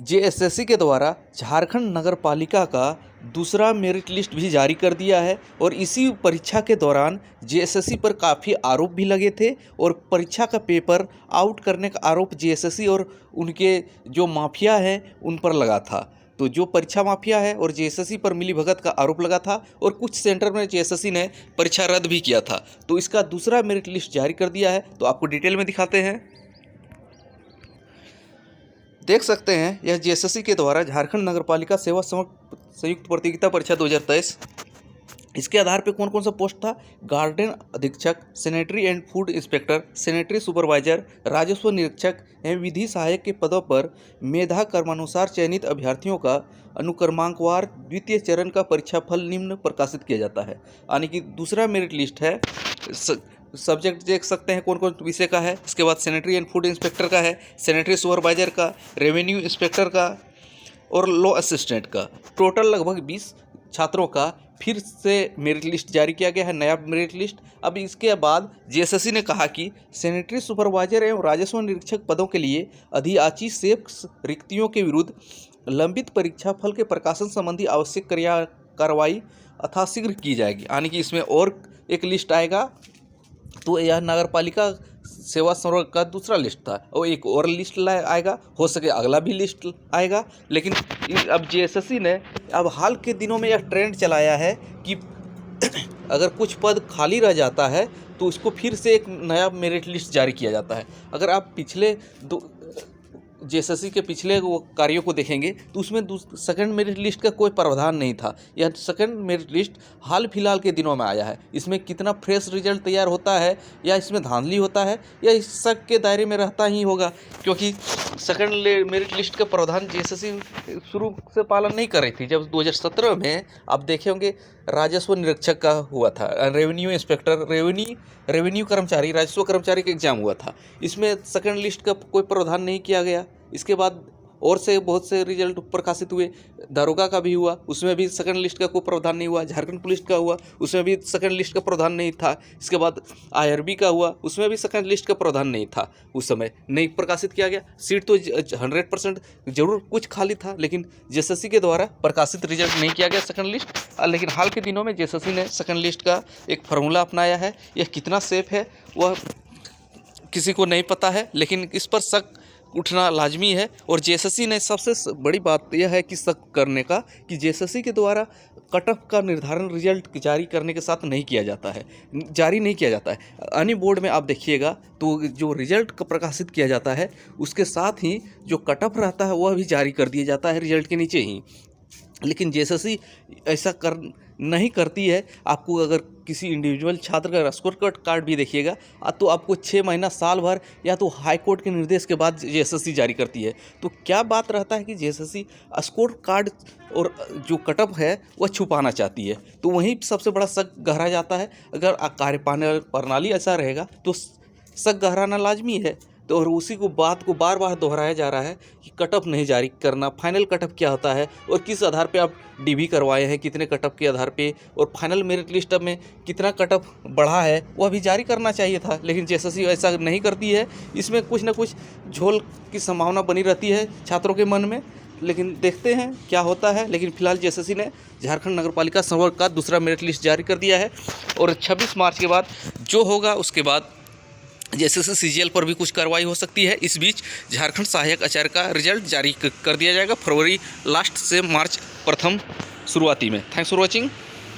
JSSC के द्वारा झारखंड नगर पालिका का दूसरा मेरिट लिस्ट भी जारी कर दिया है और इसी परीक्षा के दौरान जेएसएससी पर काफ़ी आरोप भी लगे थे और परीक्षा का पेपर आउट करने का आरोप जेएसएससी और उनके जो माफिया हैं उन पर लगा था। तो जो परीक्षा माफिया है और जेएसएससी पर मिलीभगत का आरोप लगा था और कुछ सेंटर में जेएसएससी ने परीक्षा रद्द भी किया था। तो इसका दूसरा मेरिट लिस्ट जारी कर दिया है। तो आपको डिटेल में दिखाते हैं। देख सकते हैं यह जेएसएससी के द्वारा झारखंड नगर पालिका सेवा संयुक्त प्रतियोगिता परीक्षा 2023। इसके आधार पे कौन कौन सा पोस्ट था? गार्डन अधीक्षक, sanitary and food inspector, sanitary supervisor, राजस्व निरीक्षक एवं विधि सहायक के पदों पर मेधा क्रमानुसार चयनित अभ्यर्थियों का अनुक्रमांकवार द्वितीय चरण का परीक्षा फल निम्न प्रकाशित किया जाता है। यानी कि दूसरा मेरिट लिस्ट है। सब्जेक्ट देख सकते हैं कौन कौन विषय का है। इसके बाद सैनिटरी एंड फूड इंस्पेक्टर का है, सैनिटरी सुपरवाइजर का, रेवेन्यू इंस्पेक्टर का और लॉ असिस्टेंट का। टोटल लगभग 20 छात्रों का फिर से मेरिट लिस्ट जारी किया गया है, नया मेरिट लिस्ट। अब इसके बाद जेएसएससी ने कहा कि सैनिटरी सुपरवाइजर एवं राजस्व निरीक्षक पदों के लिए अधियाची शेष रिक्तियों के विरुद्ध लंबित परीक्षा फल के प्रकाशन संबंधी आवश्यक कार्रवाई यथाशीघ्र की जाएगी। यानी कि इसमें और एक लिस्ट आएगा। तो यह नगर पालिका सेवा संवर्ग का दूसरा लिस्ट था और एक और लिस्ट आएगा, हो सके अगला भी लिस्ट आएगा। लेकिन अब जेएसएससी ने अब हाल के दिनों में यह ट्रेंड चलाया है कि अगर कुछ पद खाली रह जाता है तो उसको फिर से एक नया मेरिट लिस्ट जारी किया जाता है। अगर आप पिछले जेएसएससी के पिछले वो कार्यों को देखेंगे तो उसमें सेकंड मेरिट लिस्ट का कोई प्रावधान नहीं था। यह सेकंड मेरिट लिस्ट हाल फिलहाल के दिनों में आया है। इसमें कितना फ्रेश रिजल्ट तैयार होता है या इसमें धांधली होता है या इस शक के दायरे में रहता ही होगा, क्योंकि सेकंड मेरिट लिस्ट का प्रावधान जेएसएससी शुरू से पालन नहीं कर रही थी। जब 2017 में आप देखे होंगे राजस्व निरीक्षक का हुआ था, रेवेन्यू इंस्पेक्टर, रेवेन्यू कर्मचारी, राजस्व कर्मचारी का एग्जाम हुआ था, इसमें सेकंड लिस्ट का कोई प्रावधान नहीं किया गया। इसके बाद और से बहुत से रिजल्ट प्रकाशित हुए। दारोगा का भी हुआ, उसमें भी सेकंड लिस्ट का कोई प्रावधान नहीं हुआ। झारखंड पुलिस का हुआ, उसमें भी सेकंड लिस्ट का प्रावधान नहीं था। इसके बाद आईआरबी का हुआ, उसमें भी सेकंड लिस्ट का प्रावधान नहीं था, उस समय नहीं प्रकाशित किया गया। सीट तो 100% जरूर कुछ खाली था, लेकिन जेएसएससी के द्वारा प्रकाशित रिजल्ट नहीं किया गया सेकंड लिस्ट। लेकिन हाल के दिनों में जेएसएससी ने सेकंड लिस्ट का एक फार्मूला अपनाया है। यह कितना सेफ है वह किसी को नहीं पता है, लेकिन इस पर शक उठना लाजमी है। और जेएसएससी ने सबसे बड़ी बात यह है कि शक करने का कि जेएसएससी के द्वारा कट ऑफ का निर्धारण रिजल्ट जारी करने के साथ नहीं किया जाता है, जारी नहीं किया जाता है। अन्य बोर्ड में आप देखिएगा तो जो रिजल्ट प्रकाशित किया जाता है उसके साथ ही जो कट ऑफ रहता है वह भी जारी कर दिया जाता है रिजल्ट के नीचे ही। लेकिन जेएसएससी ऐसा नहीं करती है। आपको अगर किसी इंडिविजुअल छात्र का स्कोर कार्ड भी देखिएगा तो आपको 6 महीना साल भर या तो हाई कोर्ट के निर्देश के बाद जेएसएससी जारी करती है। तो क्या बात रहता है कि जेएसएससी स्कोर कार्ड और जो कटअप है वह छुपाना चाहती है। तो वहीं सबसे बड़ा शक गहरा जाता है। अगर कार्य प्रणाली ऐसा रहेगा तो शक गहराना लाजमी है। तो और उसी को बात को बार बार दोहराया जा रहा है कि कटअप नहीं जारी करना। फाइनल कटअप क्या होता है और किस आधार पे आप डीबी करवाए हैं, कितने कटअप के आधार पे, और फाइनल मेरिट लिस्ट में कितना कटअप बढ़ा है वह भी जारी करना चाहिए था। लेकिन जेएसएससी ऐसा नहीं करती है। इसमें कुछ ना कुछ झोल की संभावना बनी रहती है छात्रों के मन में। लेकिन देखते हैं क्या होता है। लेकिन फिलहाल जेएसएससी ने झारखंड नगर पालिका संवर्ग का दूसरा मेरिट लिस्ट जारी कर दिया है और 26 मार्च के बाद जो होगा उसके बाद जेएसएससी सीजीएल पर भी कुछ कार्रवाई हो सकती है। इस बीच झारखंड सहायक आचार्य का रिजल्ट जारी कर दिया जाएगा फरवरी लास्ट से मार्च प्रथम शुरुआती में। Thanks for watching.